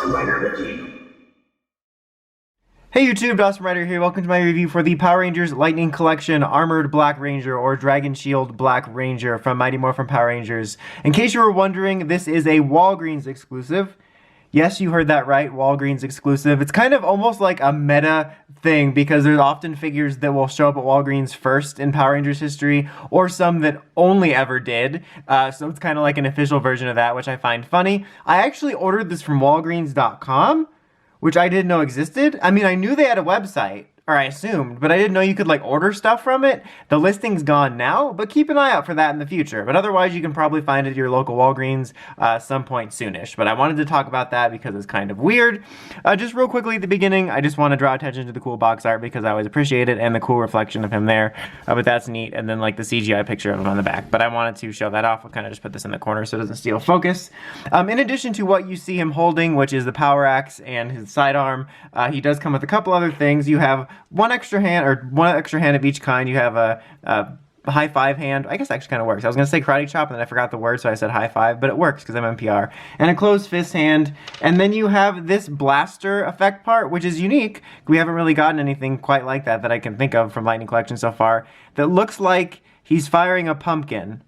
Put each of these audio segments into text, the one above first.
Dawson Rider Wiki. Hey YouTube, Dawson Rider here. Welcome to my review for the Power Rangers Lightning Collection Armored Black Ranger or Dragon Shield Black Ranger from Mighty Morphin Power Rangers. In case you were wondering, this is a Walgreens exclusive. Yes, you heard that right, Walgreens exclusive. It's kind of almost like a meta thing because there's often figures that will show up at Walgreens first in Power Rangers history, or some that only ever did. So it's kind of like an official version of that, which I find funny. I actually ordered this from Walgreens.com, which I didn't know existed. I mean, I knew they had a website, or I assumed, but I didn't know you could like order stuff from it. The listing's gone now, but keep an eye out for that in the future. But otherwise, you can probably find it at your local Walgreens some point soonish. But I wanted to talk about that because it's kind of weird. Just real quickly at the beginning, I just want to draw attention to the cool box art because I always appreciate it, and the cool reflection of him there. But that's neat, and then like the CGI picture of him on the back. But I wanted to show that off. I'll kind of just put this in the corner so it doesn't steal focus. In addition to what you see him holding, which is the power axe and his sidearm, he does come with a couple other things. You have one extra hand of each kind. You have a high five hand. I guess that actually kind of works. I was going to say karate chop, and then I forgot the word, so I said high five, but it works because I'm NPR. And a closed fist hand. And then you have this blaster effect part, which is unique. We haven't really gotten anything quite like that I can think of from Lightning Collection so far, that looks like he's firing a pumpkin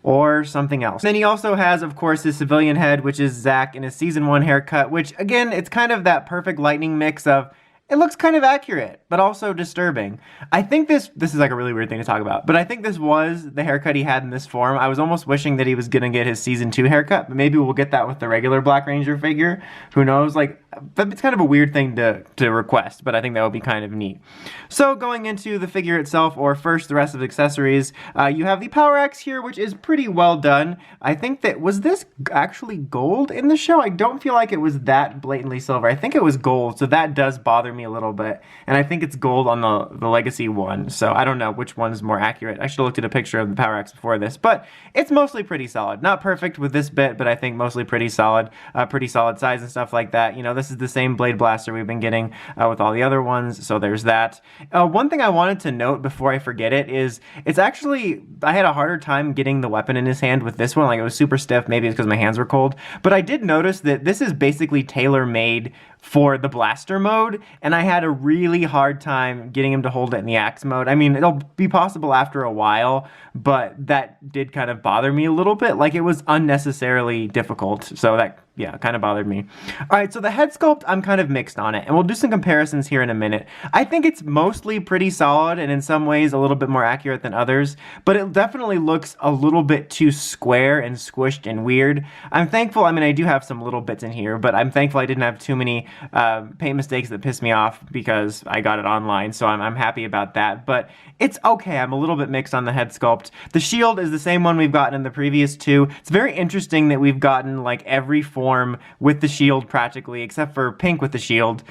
or something else. Then he also has, of course, his civilian head, which is Zack in his Season 1 haircut, which, again, it's kind of that perfect Lightning mix of it looks kind of accurate, but also disturbing. I think this is like a really weird thing to talk about, but I think this was the haircut he had in this form. I was almost wishing that he was gonna get his Season 2 haircut, but maybe we'll get that with the regular Black Ranger figure. Who knows? Like, it's kind of a weird thing to request, but I think that would be kind of neat. So going into the figure itself, or first the rest of the accessories, you have the power axe here, which is pretty well done. I think that, was this actually gold in the show? I don't feel like it was that blatantly silver. I think it was gold, so that does bother me a little bit, and I think it's gold on the Legacy one, so I don't know which one's more accurate. I should have looked at a picture of the power axe before this, but it's mostly pretty solid. Not perfect with this bit, but I think mostly pretty solid size and stuff like that. You know, this is the same blade blaster we've been getting with all the other ones, so there's that. One thing I wanted to note before I forget it is, it's actually, I had a harder time getting the weapon in his hand with this one. Like, it was super stiff. Maybe it's because my hands were cold, but I did notice that this is basically tailor-made for the blaster mode, and I had a really hard time getting him to hold it in the axe mode. I mean, it'll be possible after a while, but that did kind of bother me a little bit. Like, it was unnecessarily difficult, so that, yeah, kind of bothered me. Alright, so the head sculpt, I'm kind of mixed on it, and we'll do some comparisons here in a minute. I think it's mostly pretty solid, and in some ways a little bit more accurate than others, but it definitely looks a little bit too square and squished and weird. I'm thankful, I mean, I do have some little bits in here, but I'm thankful I didn't have too many paint mistakes that pissed me off because I got it online, so I'm happy about that, but it's okay. I'm a little bit mixed on the head sculpt. The shield is the same one we've gotten in the previous two. It's very interesting that we've gotten like every form with the shield practically, except for pink with the shield,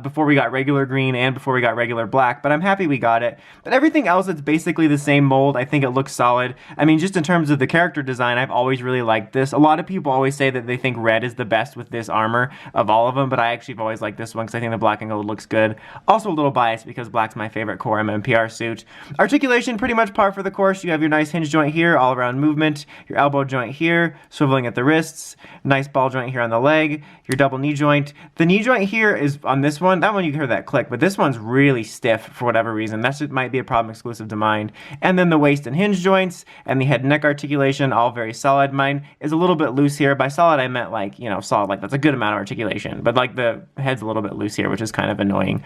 before we got regular green and before we got regular black, but I'm happy we got it. But everything else, it's basically the same mold. I think it looks solid. I mean, just in terms of the character design, I've always really liked this. A lot of people always say that they think red is the best with this armor of all of them, but I actually have always liked this one because I think the black and gold looks good. Also a little biased because black's my favorite core MMPR suit. Articulation, pretty much par for the course. You have your nice hinge joint here, all around movement, your elbow joint here, swiveling at the wrists, nice ball joint here on the leg, your double knee joint. The knee joint here is on this one, that one you can hear that click, but this one's really stiff for whatever reason. That might be a problem exclusive to mine. And then the waist and hinge joints and the head and neck articulation, all very solid. Mine is a little bit loose here. By solid, I meant like, you know, solid, like that's a good amount of articulation, but like the head's a little bit loose here, which is kind of annoying.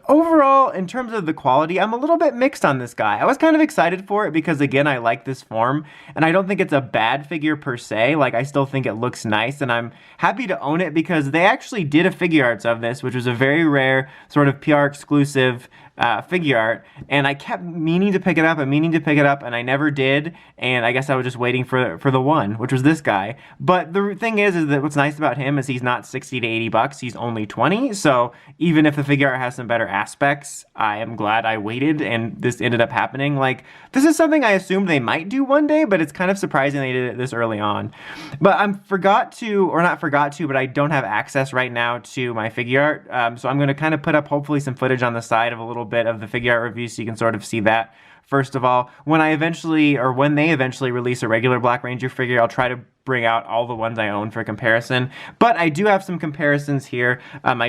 Overall, in terms of the quality, I'm a little bit mixed on this guy. I was kind of excited for it because, again, I like this form, and I don't think it's a bad figure per se. Like, I still think it looks nice, and I'm happy to own it because they actually did a figure arts of this, which was a very rare sort of PR exclusive figure art, and I kept meaning to pick it up and I never did, and I guess I was just waiting for the one, which was this guy. But the thing is that what's nice about him is he's not 60 to 80 bucks, he's only 20, so even if the figure art has some better aspects, I am glad I waited and this ended up happening. Like, this is something I assumed they might do one day, but it's kind of surprising they did it this early on. But I but I don't have access right now to my figure art, so I'm going to kind of put up hopefully some footage on the side of a little bit of the figure art review so you can sort of see that. First of all, when they eventually release a regular Black Ranger figure, I'll try to bring out all the ones I own for comparison, but I do have some comparisons here.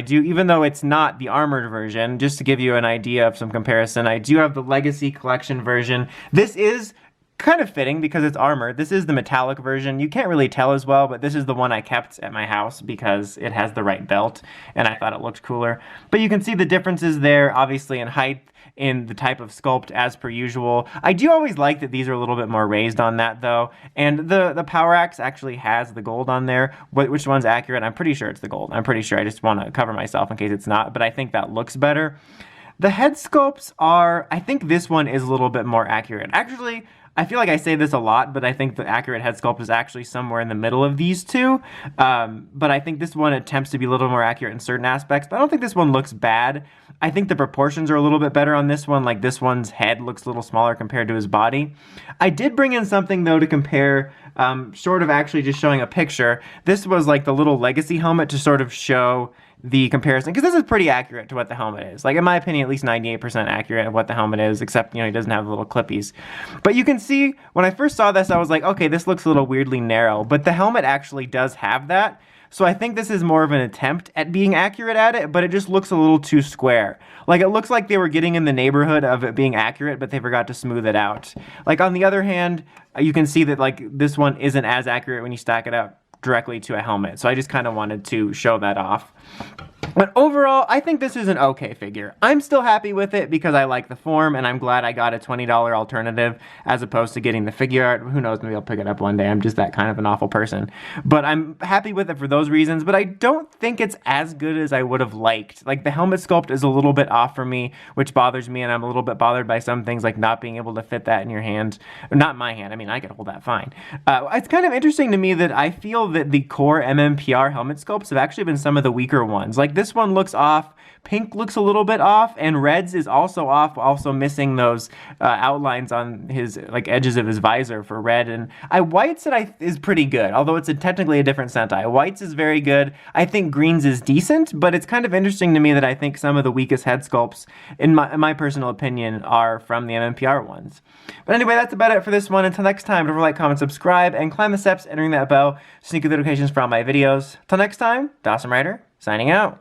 Even though it's not the armored version, just to give you an idea of some comparison, I do have the Legacy Collection version. This is kind of fitting because it's armored. This is the metallic version. You can't really tell as well, but this is the one I kept at my house because it has the right belt, and I thought it looked cooler. But you can see the differences there, obviously in height, in the type of sculpt as per usual. I do always like that these are a little bit more raised on that though, and the Power Axe actually has the gold on there. Which one's accurate? I'm pretty sure it's the gold. I'm pretty sure. I just want to cover myself in case it's not, but I think that looks better. The head sculpts are, I think this one is a little bit more accurate. Actually, I feel like I say this a lot, but I think the accurate head sculpt is actually somewhere in the middle of these two. But I think this one attempts to be a little more accurate in certain aspects, but I don't think this one looks bad. I think the proportions are a little bit better on this one. Like this one's head looks a little smaller compared to his body. I did bring in something though to compare, short of actually just showing a picture. This was like the little Legacy helmet to sort of show the comparison, because this is pretty accurate to what the helmet is. Like, in my opinion, at least 98% accurate of what the helmet is, except, you know, he doesn't have the little clippies. But you can see, when I first saw this, I was like, okay, this looks a little weirdly narrow, but the helmet actually does have that. So I think this is more of an attempt at being accurate at it, but it just looks a little too square. Like, it looks like they were getting in the neighborhood of it being accurate, but they forgot to smooth it out. Like, on the other hand, you can see that, like, this one isn't as accurate when you stack it up directly to a helmet. So I just kind of wanted to show that off. But overall, I think this is an okay figure. I'm still happy with it because I like the form, and I'm glad I got a $20 alternative as opposed to getting the figure art. Who knows, maybe I'll pick it up one day. I'm just that kind of an awful person. But I'm happy with it for those reasons, but I don't think it's as good as I would have liked. Like, the helmet sculpt is a little bit off for me, which bothers me, and I'm a little bit bothered by some things, like not being able to fit that in your hand. Or not my hand, I mean, I could hold that fine. It's kind of interesting to me that I feel that the core MMPR helmet sculpts have actually been some of the weaker ones. Like, this one looks off, pink looks a little bit off, and reds is also off, also missing those outlines on his, like, edges of his visor for red. And whites is pretty good, although it's technically a different Sentai. Whites is very good. I think greens is decent, but it's kind of interesting to me that I think some of the weakest head sculpts, in my personal opinion, are from the MMPR ones. But anyway, that's about it for this one. Until next time, don't forget to like, comment, subscribe, and climb the steps, entering that bell, sneak notifications for all my videos. Till next time, Dawson Ryder, signing out.